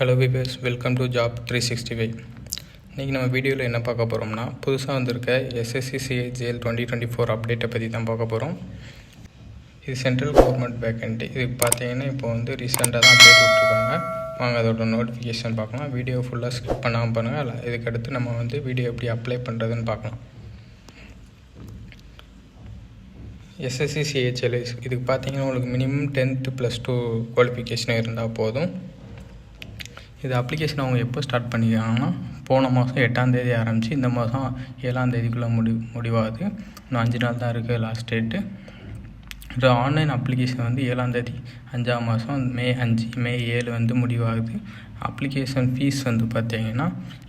Hello viewers, welcome to job 365. இன்றைக்கி நம்ம வீடியோவில் என்ன பார்க்க போகிறோம்னா, புதுசாக வந்திருக்க SSC CHL 2024 அப்டேட்டை பற்றி தான் பார்க்க போகிறோம். இது சென்ட்ரல் கவர்மெண்ட் வேக்கன்ட்டி. இதுக்கு பார்த்தீங்கன்னா இப்போ வந்து ரீசெண்டாக தான் அப்டேட் விட்ருக்காங்க. வாங்க அதோட நோட்டிஃபிகேஷன் பார்க்கலாம். வீடியோ ஃபுல்லாக ஸ்கிப் பண்ணாமல் பண்ணுங்கள். இதுக்கடுத்து நம்ம வந்து வீடியோ எப்படி அப்ளை பண்ணுறதுன்னு பார்க்கலாம். SSC CHL இதுக்கு பார்த்தீங்கன்னா உங்களுக்கு மினிமம் 10th +2 குவாலிஃபிகேஷன் இருந்தால் போதும். இது அப்ளிகேஷன் அவங்க எப்போ ஸ்டார்ட் பண்ணிக்கிறாங்கன்னா, போன மாதம் 8ஆம் தேதி ஆரம்பித்து இந்த மாதம் 7ஆம் தேதிக்குள்ளே முடிவாகுது. இன்னும் 5 நாள் தான் இருக்குது லாஸ்ட் டேட்டு. இது ஆன்லைன் அப்ளிகேஷன் வந்து 7ஆம் தேதி 5ஆம் மாதம் மே 7 வந்து முடிவாகுது. அப்ளிகேஷன் ஃபீஸ் வந்து பார்த்திங்கன்னா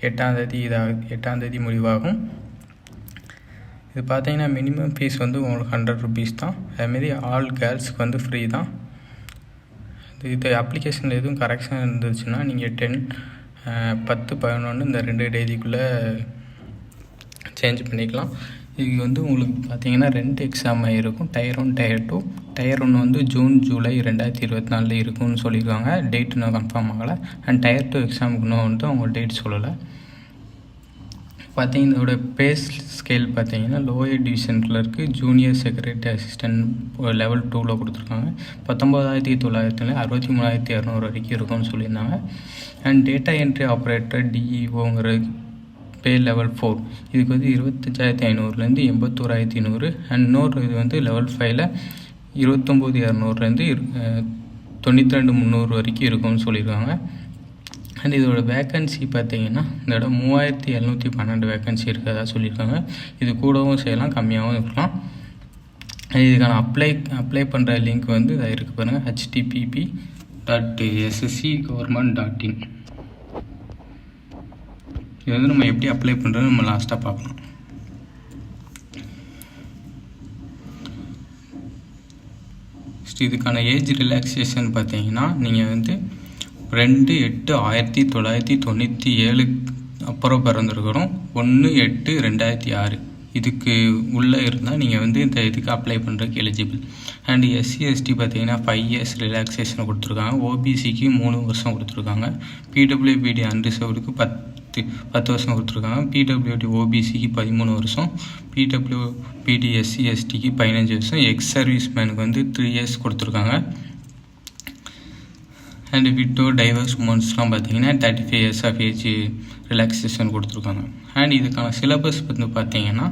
8ஆம் தேதி முடிவாகும். இது பார்த்திங்கன்னா மினிமம் ஃபீஸ் வந்து உங்களுக்கு 100 rupees தான். அதுமாரி ஆல் கேர்ள்ஸுக்கு வந்து ஃப்ரீ தான். இது அப்ளிகேஷனில் எதுவும் கரெக்ஷன் இருந்துச்சுன்னா நீங்கள் 10, 10, 11 இந்த 2 தேதிக்குள்ளே சேஞ்ச் பண்ணிக்கலாம். இது வந்து உங்களுக்கு பார்த்தீங்கன்னா 2 எக்ஸாம் இருக்கும், Tier 1 Tier 2. Tier 1 வந்து ஜூன் ஜூலை 2024 இருக்குன்னு சொல்லியிருக்காங்க. டேட் இன்னும் கன்ஃபார்ம் ஆகலை. அண்ட் Tier 2 எக்ஸாமுக்கு இன்னும் வந்து அவங்க டேட் சொல்லலை. பார்த்தீங்கன்னா இதோட பேஸ் ஸ்கேல் பார்த்தீங்கன்னா lower division clerk junior secretary assistant level 2ல் கொடுத்துருக்காங்க. 19,900 63,200 வரைக்கும் இருக்கும்னு சொல்லியிருந்தாங்க. அண்ட் டேட்டா என்ட்ரி ஆப்ரேட்டர் DEOங்கிற பே லெவல் 4 இதுக்கு வந்து 25,500 81,200. அண்ட் இன்னொரு இது வந்து லெவல் 5ல் 29,200 92,300 வரைக்கும் இருக்கும்னு சொல்லியிருக்காங்க. அண்ட் இதோட வேக்கன்சி பார்த்தீங்கன்னா இந்த இடம் 3,712 வேக்கன்சி இருக்கிறதா சொல்லியிருக்காங்க. இது கூடவும் செய்யலாம், கம்மியாகவும் இருக்கலாம். இதுக்கான அப்ளை பண்ணுற லிங்க் வந்து இதாக இருக்குது பாருங்கள், http://sscgovernment.in. இது வந்து நம்ம எப்படி அப்ளை பண்ணுறது நம்ம லாஸ்ட்டாக பார்க்கணும். இதுக்கான ஏஜ் ரிலாக்ஸேஷன் பார்த்தீங்கன்னா நீங்கள் வந்து 2/8/1997 அப்புறம் பிறந்திருக்கிறோம். 1/8/2006 இதுக்கு உள்ளே இருந்தால் நீங்கள் வந்து இந்த இதுக்கு அப்ளை பண்ணுறதுக்கு எலிஜிபிள். அண்ட் SC/ST பார்த்தீங்கன்னா 5 years ரிலாக்ஸேஷன் கொடுத்துருக்காங்க. OBCக்கு 3 வருஷம் கொடுத்துருக்காங்க. PWBD அன்ரிசர்வ்டுக்கு 10 வருஷம் கொடுத்துருக்காங்க. PWD OBCக்கு 13 வருஷம். PWBD SC/STக்கு 15 வருஷம். எக்ஸ் சர்வீஸ் மேனுக்கு வந்து 3 years கொடுத்துருக்காங்க. அண்ட் விட்டோ டைவர்ஸ் உமன்ஸ்லாம் பார்த்தீங்கன்னா 35 years ஆஃப் ஏஜ் ரிலாக்ஸேஷன் கொடுத்துருக்காங்க. அண்ட் இதுக்கான சிலபஸ் வந்து பார்த்தீங்கன்னா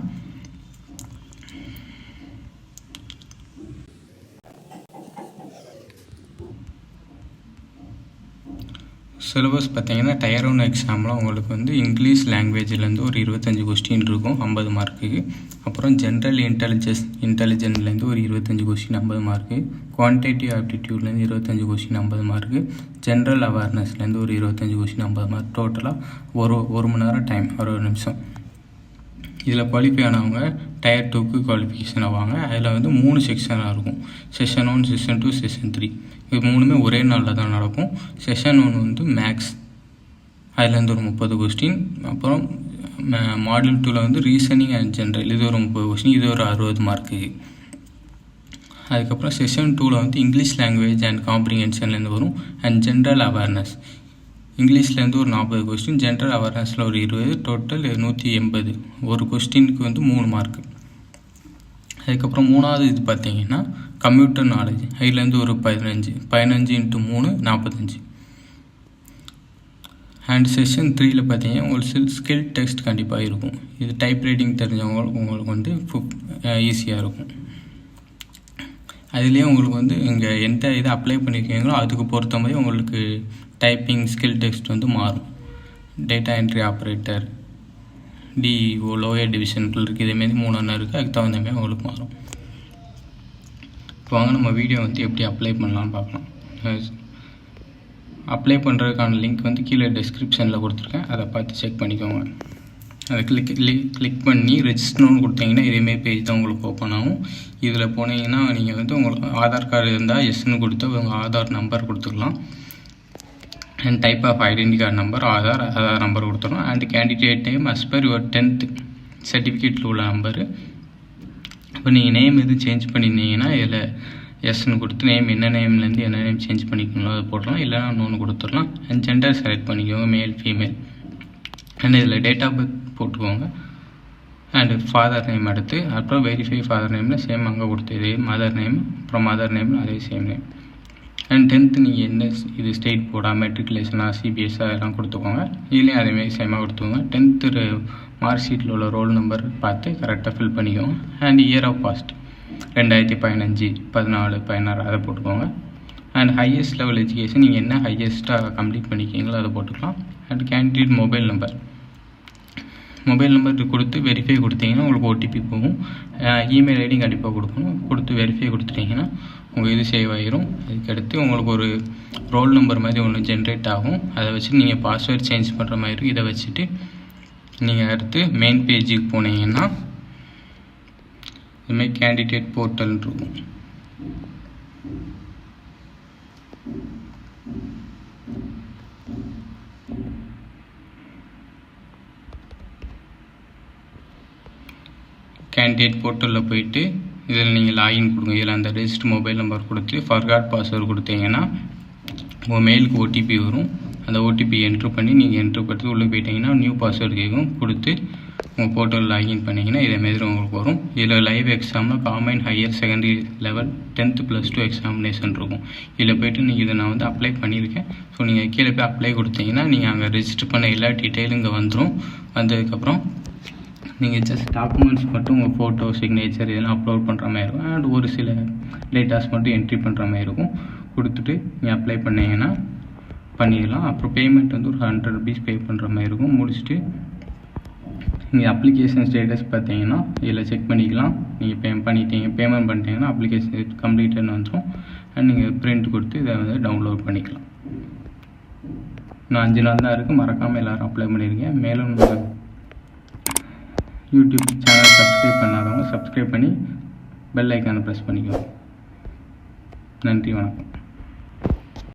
Tier 1 எக்ஸாமில் உங்களுக்கு வந்து இங்கிலீஷ் லாங்குவேஜ்லேருந்து ஒரு 25 கொஸ்டின் இருக்கும் 50 மார்க்குக்கு. அப்புறம் ஜென்ரல் இன்டெலிஜென்ட்லேருந்து ஒரு 25 கொஸ்டின் 50 மார்க்கு. குவான்டிட்டிவ் ஆப்டிடியூட்லேருந்து 25 கொஸ்டின் 50 மார்க்கு. ஜென்ரல் அவேர்னஸ்லேருந்து ஒரு 25 கொஸ்டின் 50 மார்க். டோட்டலாக ஒரு மணி நேரம் டைம், 60 நிமிஷம். இதில் குவாலிஃபை ஆனவங்க Tier 2க்கு குவாலிஃபிகேஷன் ஆவாங்க. அதில் வந்து 3 செக்ஷனாக இருக்கும். Session 1, Session 2, Session 3. இது 3மே ஒரே நாளில் தான் நடக்கும். Session 1 வந்து மேக்ஸ், அதுலேருந்து ஒரு 30 கொஸ்டின். அப்புறம் மாடியூல் 2ல் வந்து ரீசனிங் அண்ட் ஜென்ரல், இது ஒரு 30 கொஸ்டின், இது ஒரு 60 மார்க்கு. அதுக்கப்புறம் Session 2ல் வந்து இங்கிலீஷ் லாங்குவேஜ் அண்ட் காம்ப்ரிஹென்ஷன்லேருந்து வரும். அண்ட் ஜென்ரல் அவேர்னஸ் இங்கிலீஷ்லேருந்து ஒரு 40 கொஸ்டின், ஜென்ரல் அவேர்னஸில் ஒரு 20, டோட்டல் 180. ஒரு கொஸ்டினுக்கு வந்து 3 மார்க்கு. அதுக்கப்புறம் 3வது இது பார்த்தீங்கன்னா கம்ப்யூட்டர் நாலேஜ், அதுலேருந்து ஒரு 15 × 3 45. அண்ட் Session 3ல் பார்த்தீங்கன்னா உங்களுக்கு ஸ்கில் டெஸ்ட் கண்டிப்பாக இருக்கும். இது டைப் ரைட்டிங் தெரிஞ்சவங்களுக்கு வந்து ஈஸியாக இருக்கும். அதுலேயே உங்களுக்கு வந்து இங்கே எந்த இதை அப்ளை பண்ணியிருக்கீங்களோ அதுக்கு பொறுத்த மாதிரி உங்களுக்கு டைப்பிங் ஸ்கில் டெஸ்ட் வந்து மாறும். Data entry operator, DEO lower டிவிஷனுக்குள் இருக்குது. இதேமாரி 3 இருக்குது. அதுக்கு தகுந்த மாதிரி உங்களுக்கு மாறும். இப்போ வாங்க நம்ம வீடியோ வந்து எப்படி அப்ளை பண்ணலான்னு பார்க்கலாம். அப்ளை பண்ணுறதுக்கான லிங்க் வந்து கீழே டிஸ்கிரிப்ஷனில் கொடுத்துருக்கேன், அதை பார்த்து செக் பண்ணிக்கோங்க. அதை கிளிக் பண்ணி ரெஜிஸ்டர்னு கொடுத்தீங்கன்னா இதேமாரி பேஜ் தான் உங்களுக்கு ஓப்பன் ஆகும். இதில் போனீங்கன்னா நீங்கள் வந்து உங்களுக்கு ஆதார் கார்டு இருந்தால் எஸ்ன்னு கொடுத்து உங்கள் ஆதார் நம்பர் கொடுத்துக்கலாம். And type of identity card number, Aadhaar number கொடுத்துடணும். And candidate name as per your 10th சர்டிஃபிகேட்டில் உள்ள நம்பரு. இப்போ நீங்கள் நேம் எதுவும் சேஞ்ச் பண்ணியிருந்தீங்கன்னா இதில் எஸ்ன்னு கொடுத்து நேம் என்ன நேம்லேருந்து என்ன நேம் சேஞ்ச் பண்ணிக்கணும் அதை போடலாம், இல்லைனா இன்னொன்று கொடுத்துடலாம். அண்ட் ஜெண்டர் செலக்ட் பண்ணிக்கோங்க, மேல் ஃபீமேல். அண்ட் இதில் டேட் ஆஃப் பர்த் போட்டுக்கோங்க. அண்டு ஃபாதர் நேம் எடுத்து அப்புறம் வெரிஃபை ஃபாதர் நேமில் சேம் அங்கே கொடுத்து இதே மதர் நேம், அப்புறம் மதர் நேமில் அதே சேம் நேம். அண்ட் 10th நீங்கள் என்ன இது ஸ்டேட் போர்டா மெட்ரிகுலேஷனா சிபிஎஸ்ஸா அதெல்லாம் கொடுத்துக்கோங்க. இதுலேயும் அதேமாரி சேமாக கொடுத்துக்கோங்க. 10th மார்க் ஷீட்டில் உள்ள ரோல் நம்பர் பார்த்து கரெக்டாக ஃபில் பண்ணிக்கோங்க. அண்ட் இயர் ஆஃப் பாஸ்ட் 2015, 14, 16 அதை போட்டுக்கோங்க. அண்ட் ஹையஸ்ட் லெவல் எஜுகேஷன் நீங்கள் என்ன ஹையஸ்ட்டாக கம்ப்ளீட் பண்ணிக்கிங்களோ அதை போட்டுக்கலாம். அண்ட் கேண்டிடேட் மொபைல் நம்பர் கொடுத்து வெரிஃபை கொடுத்தீங்கன்னா உங்களுக்கு ஓடிபி போகும். இமெயில் ஐடி கண்டிப்பாக கொடுக்கணும். கொடுத்து வெரிஃபை கொடுத்துட்டிங்கன்னா உங்கள் இது சேவ் ஆகிரும். அதுக்கடுத்து உங்களுக்கு ஒரு ரோல் நம்பர் மாதிரி ஒன்று ஜென்ரேட் ஆகும். அதை வச்சு நீங்கள் பாஸ்வேர்ட் சேஞ்ச் பண்ணுற மாதிரி இருக்கும். இதை வச்சுட்டு நீங்கள் அடுத்து மெயின் பேஜுக்கு போனீங்கன்னா இதுமாதிரி கேண்டிடேட் போர்ட்டல் இருக்கும். கேண்டிடேட் போர்ட்டலில் போயிட்டு இதில் நீங்கள் லாகின் கொடுங்க. இதில் அந்த ரெஜிஸ்டர் மொபைல் நம்பர் கொடுத்து ஃபர்காட் பாஸ்வேர்டு கொடுத்தீங்கன்னா உங்கள் மெயிலுக்கு ஓடிபி வரும். அந்த ஓடிபி என்ட்ரு பண்ணி நீங்கள் என்ட்ரு பண்ணி உள்ளே போயிட்டீங்கன்னா நியூ பாஸ்வேர்டு கேட்கும். கொடுத்து உங்கள் போர்ட்டல் லாகின் பண்ணிங்கன்னா இதேமாதிரி உங்களுக்கு வரும். இதில் லைவ் எக்ஸாமில் common higher secondary level 10th +2 examination இருக்கும். இதில் போய்ட்டு நீங்கள் இதை நான் அப்ளை பண்ணியிருக்கேன். ஸோ நீங்கள் கீழே போய் அப்ளை கொடுத்தீங்கன்னா நீங்கள் அங்கே ரெஜிஸ்டர் பண்ண எல்லா டீட்டெயிலும் இங்கே வந்துடும். வந்ததுக்கப்புறம் நீங்கள் ஜஸ்ட் டாக்குமெண்ட்ஸ் மட்டும் உங்கள் ஃபோட்டோ, சிக்னேச்சர் இதெல்லாம் அப்லோட் பண்ணுற மாதிரி இருக்கும். அண்ட் ஒரு சில டேட்டாஸ் மட்டும் என்ட்ரி பண்ணுற மாதிரி இருக்கும். கொடுத்துட்டு நீங்கள் அப்ளை பண்ணிங்கன்னா பண்ணிடலாம். அப்புறம் பேமெண்ட் ஒரு 100 rupees பே பண்ணுற மாதிரி இருக்கும். முடிச்சுட்டு நீங்கள் அப்ளிகேஷன் ஸ்டேட்டஸ் பார்த்தீங்கன்னா இதில் செக் பண்ணிக்கலாம். நீங்கள் பேமெண்ட் பண்ணிட்டீங்கன்னா அப்ளிகேஷன் கம்ப்ளீட்டட்னு வந்துடும். அண்ட் நீங்கள் பிரிண்ட் கொடுத்து இதை டவுன்லோட் பண்ணிக்கலாம். இன்னும் 5 நாள் தான் இருக்குது. மறக்காமல் எல்லோரும் அப்ளை பண்ணியிருக்கேன். மேலும் யூடியூப் சேனல் சப்ஸ்கிரைப் பண்ணாதவங்க சப்ஸ்கிரைப் பண்ணி பெல் ஐக்கானை ப்ரெஸ் பண்ணிக்கோங்க. நன்றி, வணக்கம்.